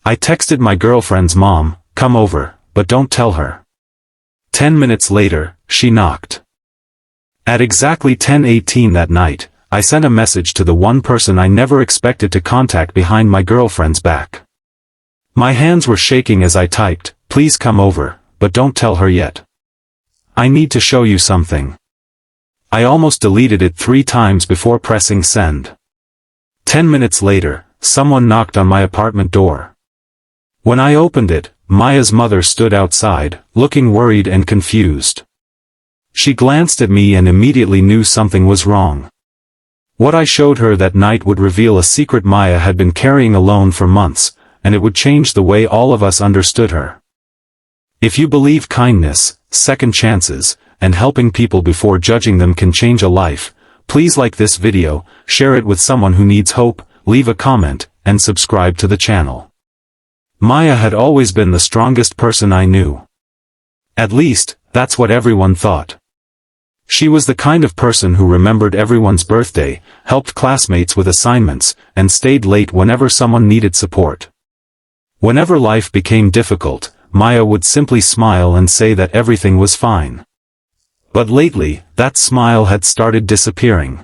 I texted my girlfriend's mom, "Come over, but don't tell her." 10 minutes later, she knocked. At exactly 10:18 that night, I sent a message to the one person I never expected to contact behind my girlfriend's back. My hands were shaking as I typed, "Please come over, but don't tell her yet. I need to show you something." I almost deleted it 3 times before pressing send. 10 minutes later, someone knocked on my apartment door. When I opened it, Maya's mother stood outside, looking worried and confused. She glanced at me and immediately knew something was wrong. What I showed her that night would reveal a secret Maya had been carrying alone for months, and it would change the way all of us understood her. If you believe kindness, second chances, and helping people before judging them can change a life, please like this video, share it with someone who needs hope, leave a comment, and subscribe to the channel. Maya had always been the strongest person I knew. At least, that's what everyone thought. She was the kind of person who remembered everyone's birthday, helped classmates with assignments, and stayed late whenever someone needed support. Whenever life became difficult, Maya would simply smile and say that everything was fine. But lately, that smile had started disappearing.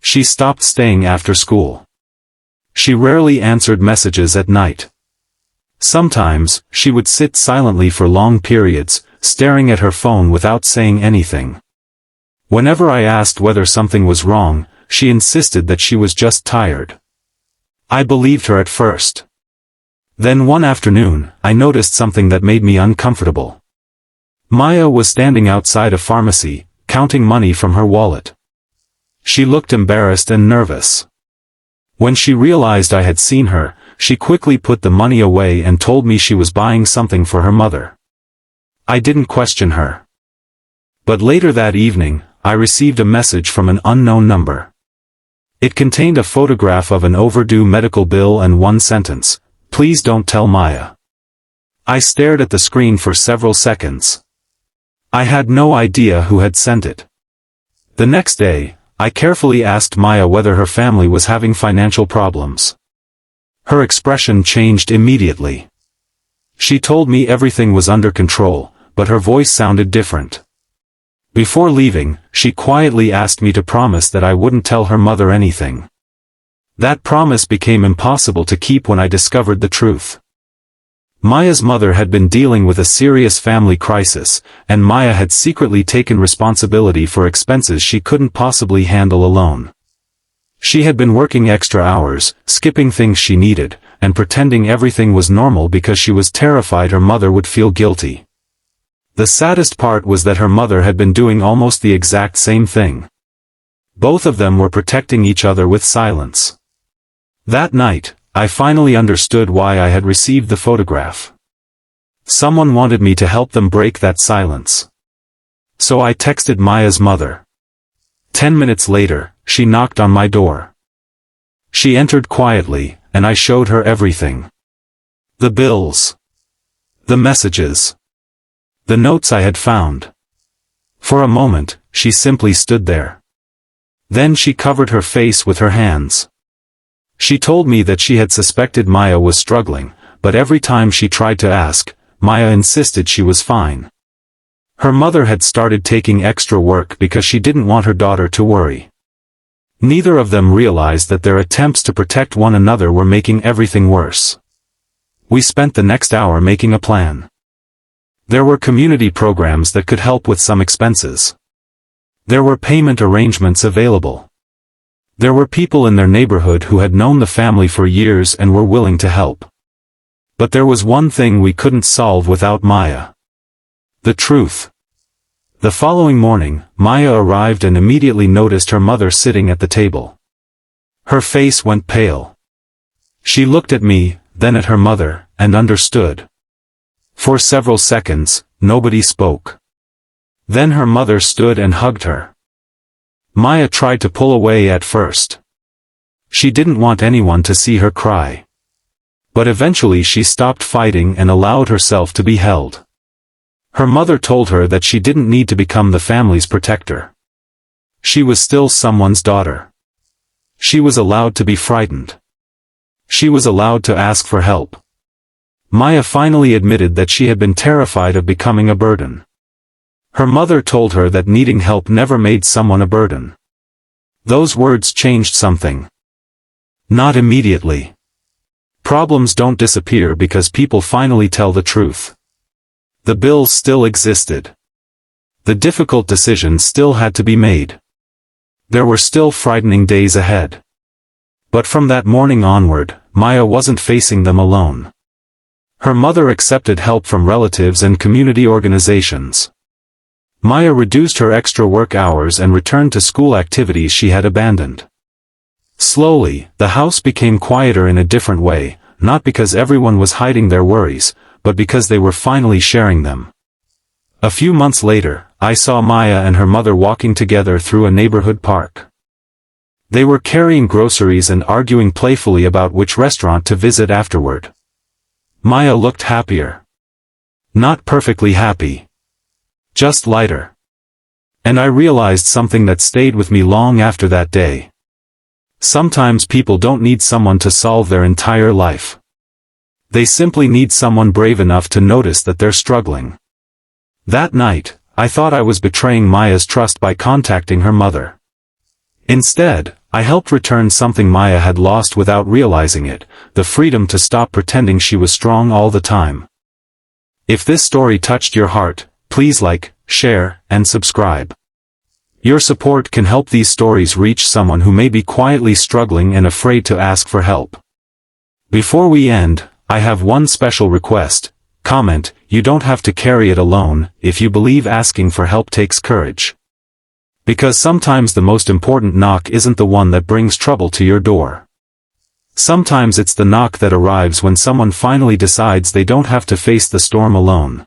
She stopped staying after school. She rarely answered messages at night. Sometimes, she would sit silently for long periods, staring at her phone without saying anything. Whenever I asked whether something was wrong, she insisted that she was just tired. I believed her at first. Then one afternoon, I noticed something that made me uncomfortable. Maya was standing outside a pharmacy, counting money from her wallet. She looked embarrassed and nervous. When she realized I had seen her, she quickly put the money away and told me she was buying something for her mother. I didn't question her. But later that evening, I received a message from an unknown number. It contained a photograph of an overdue medical bill and one sentence, "Please don't tell Maya." I stared at the screen for several seconds. I had no idea who had sent it. The next day, I carefully asked Maya whether her family was having financial problems. Her expression changed immediately. She told me everything was under control, but her voice sounded different. Before leaving, she quietly asked me to promise that I wouldn't tell her mother anything. That promise became impossible to keep when I discovered the truth. Maya's mother had been dealing with a serious family crisis, and Maya had secretly taken responsibility for expenses she couldn't possibly handle alone. She had been working extra hours, skipping things she needed, and pretending everything was normal because she was terrified her mother would feel guilty. The saddest part was that her mother had been doing almost the exact same thing. Both of them were protecting each other with silence. That night, I finally understood why I had received the photograph. Someone wanted me to help them break that silence. So I texted Maya's mother. 10 minutes later, she knocked on my door. She entered quietly, and I showed her everything. The bills. The messages. The notes I had found. For a moment, she simply stood there. Then she covered her face with her hands. She told me that she had suspected Maya was struggling, but every time she tried to ask, Maya insisted she was fine. Her mother had started taking extra work because she didn't want her daughter to worry. Neither of them realized that their attempts to protect one another were making everything worse. We spent the next hour making a plan. There were community programs that could help with some expenses. There were payment arrangements available. There were people in their neighborhood who had known the family for years and were willing to help. But there was one thing we couldn't solve without Maya. The truth. The following morning, Maya arrived and immediately noticed her mother sitting at the table. Her face went pale. She looked at me, then at her mother, and understood. For several seconds, nobody spoke. Then her mother stood and hugged her. Maya tried to pull away at first. She didn't want anyone to see her cry. But eventually she stopped fighting and allowed herself to be held. Her mother told her that she didn't need to become the family's protector. She was still someone's daughter. She was allowed to be frightened. She was allowed to ask for help, Maya finally admitted that she had been terrified of becoming a burden. Her mother told her that needing help never made someone a burden. Those words changed something. Not immediately. Problems don't disappear because people finally tell the truth. The bills still existed. The difficult decisions still had to be made. There were still frightening days ahead. But from that morning onward, Maya wasn't facing them alone. Her mother accepted help from relatives and community organizations. Maya reduced her extra work hours and returned to school activities she had abandoned. Slowly, the house became quieter in a different way, not because everyone was hiding their worries, but because they were finally sharing them. A few months later, I saw Maya and her mother walking together through a neighborhood park. They were carrying groceries and arguing playfully about which restaurant to visit afterward. Maya looked happier. Not perfectly happy. Just lighter. And I realized something that stayed with me long after that day. Sometimes people don't need someone to solve their entire life. They simply need someone brave enough to notice that they're struggling. That night, I thought I was betraying Maya's trust by contacting her mother. Instead, I helped return something Maya had lost without realizing it, the freedom to stop pretending she was strong all the time. If this story touched your heart, please like, share, and subscribe. Your support can help these stories reach someone who may be quietly struggling and afraid to ask for help. Before we end, I have one special request. Comment, you don't have to carry it alone, if you believe asking for help takes courage. Because sometimes the most important knock isn't the one that brings trouble to your door. Sometimes it's the knock that arrives when someone finally decides they don't have to face the storm alone.